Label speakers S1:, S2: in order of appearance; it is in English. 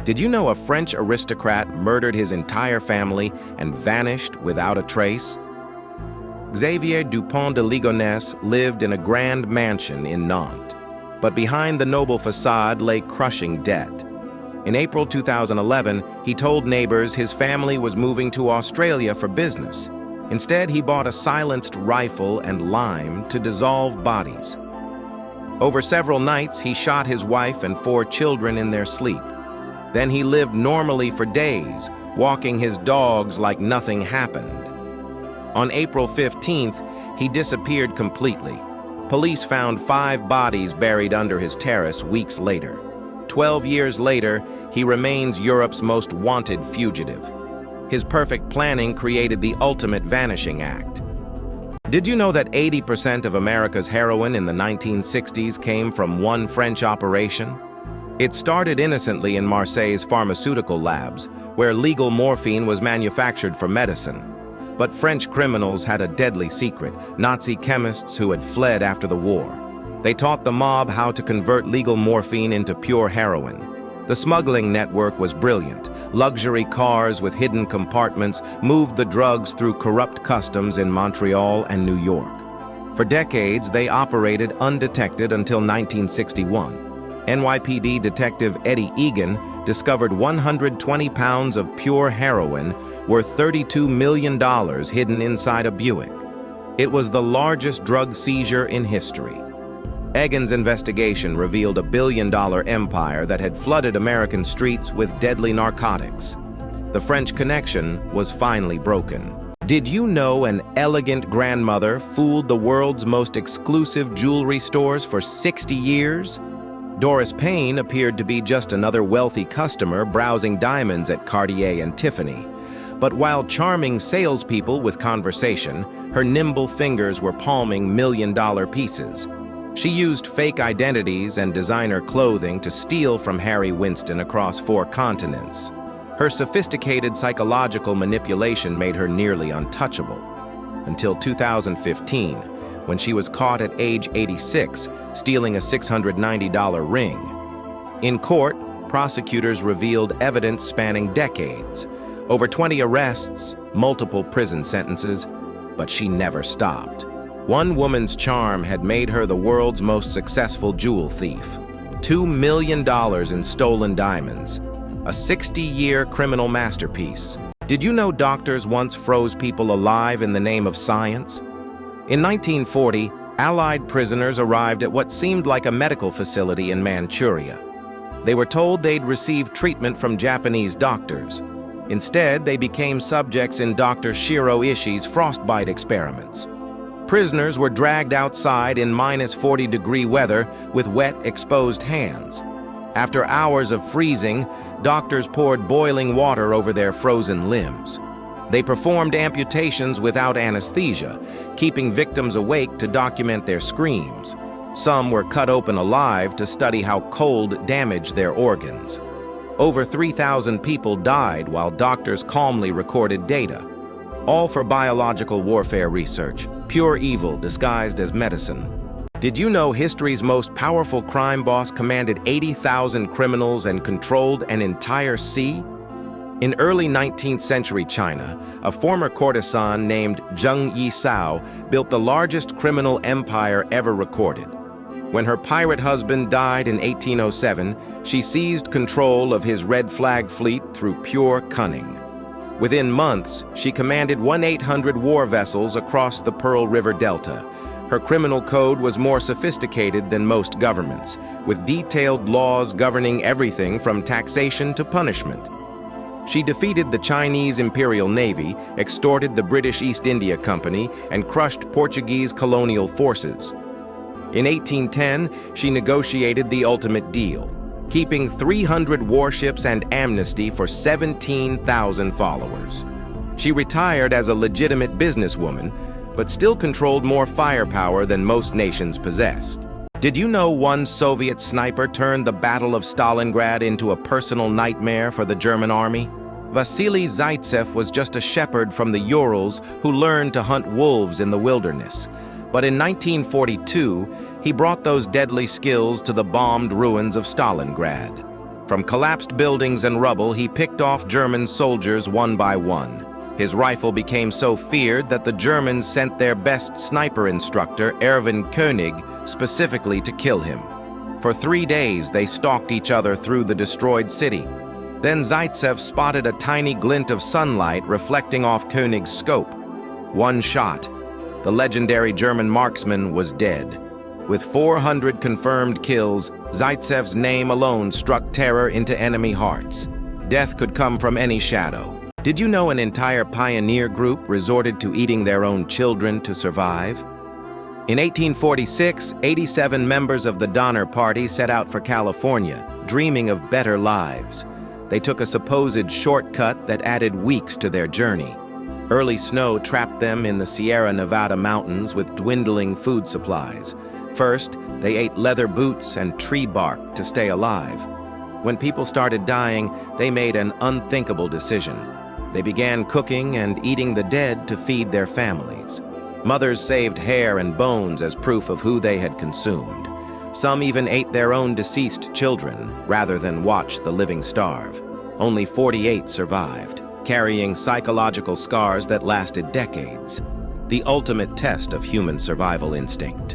S1: Did you know a French aristocrat murdered his entire family and vanished without a trace? Xavier Dupont de Ligonnès lived in a grand mansion in Nantes, but behind the noble facade lay crushing debt. In April 2011, he told neighbors his family was moving to Australia for business. Instead, he bought a silenced rifle and lime to dissolve bodies. Over several nights, he shot his wife and 4 children in their sleep. Then he lived normally for days, walking his dogs like nothing happened. On April 15th, he disappeared completely. Police found 5 bodies buried under his terrace weeks later. 12 years later, he remains Europe's most wanted fugitive. His perfect planning created the ultimate vanishing act. Did you know that 80% of America's heroin in the 1960s came from one French operation? It started innocently in Marseille's pharmaceutical labs, where legal morphine was manufactured for medicine. But French criminals had a deadly secret: Nazi chemists who had fled after the war. They taught the mob how to convert legal morphine into pure heroin. The smuggling network was brilliant. Luxury cars with hidden compartments moved the drugs through corrupt customs in Montreal and New York. For decades, they operated undetected until 1961. NYPD detective Eddie Egan discovered 120 pounds of pure heroin worth $32 million hidden inside a Buick. It was the largest drug seizure in history. Egan's investigation revealed a billion-dollar empire that had flooded American streets with deadly narcotics. The French connection was finally broken. Did you know an elegant grandmother fooled the world's most exclusive jewelry stores for 60 years? Doris Payne appeared to be just another wealthy customer browsing diamonds at Cartier and Tiffany. But while charming salespeople with conversation, her nimble fingers were palming million-dollar pieces. She used fake identities and designer clothing to steal from Harry Winston across 4 continents. Her sophisticated psychological manipulation made her nearly untouchable. Until 2015, when she was caught at age 86 stealing a $690 ring. In court, prosecutors revealed evidence spanning decades. Over 20 arrests, multiple prison sentences, but she never stopped. One woman's charm had made her the world's most successful jewel thief. $2 million in stolen diamonds. A 60-year criminal masterpiece. Did you know doctors once froze people alive in the name of science? In 1940, Allied prisoners arrived at what seemed like a medical facility in Manchuria. They were told they'd receive treatment from Japanese doctors. Instead, they became subjects in Dr. Shiro Ishii's frostbite experiments. Prisoners were dragged outside in -40-degree weather with wet, exposed hands. After hours of freezing, doctors poured boiling water over their frozen limbs. They performed amputations without anesthesia, keeping victims awake to document their screams. Some were cut open alive to study how cold damaged their organs. Over 3,000 people died while doctors calmly recorded data. All for biological warfare research, pure evil disguised as medicine. Did you know history's most powerful crime boss commanded 80,000 criminals and controlled an entire sea? In early 19th century China, a former courtesan named Zheng Yisao built the largest criminal empire ever recorded. When her pirate husband died in 1807, she seized control of his Red Flag fleet through pure cunning. Within months, she commanded 1-800 war vessels across the Pearl River Delta. Her criminal code was more sophisticated than most governments, with detailed laws governing everything from taxation to punishment. She defeated the Chinese Imperial Navy, extorted the British East India Company, and crushed Portuguese colonial forces. In 1810, she negotiated the ultimate deal, keeping 300 warships and amnesty for 17,000 followers. She retired as a legitimate businesswoman, but still controlled more firepower than most nations possessed. Did you know one Soviet sniper turned the Battle of Stalingrad into a personal nightmare for the German army? Vasily Zaitsev was just a shepherd from the Urals who learned to hunt wolves in the wilderness. But in 1942, he brought those deadly skills to the bombed ruins of Stalingrad. From collapsed buildings and rubble, he picked off German soldiers one by one. His rifle became so feared that the Germans sent their best sniper instructor, Erwin König, specifically to kill him. For 3 days, they stalked each other through the destroyed city. Then Zaitsev spotted a tiny glint of sunlight reflecting off König's scope. One shot. The legendary German marksman was dead. With 400 confirmed kills, Zaitsev's name alone struck terror into enemy hearts. Death could come from any shadow. Did you know an entire pioneer group resorted to eating their own children to survive? In 1846, 87 members of the Donner Party set out for California, dreaming of better lives. They took a supposed shortcut that added weeks to their journey. Early snow trapped them in the Sierra Nevada mountains with dwindling food supplies. First, they ate leather boots and tree bark to stay alive. When people started dying, they made an unthinkable decision. They began cooking and eating the dead to feed their families. Mothers saved hair and bones as proof of who they had consumed. Some even ate their own deceased children rather than watch the living starve. Only 48 survived, carrying psychological scars that lasted decades. The ultimate test of human survival instinct.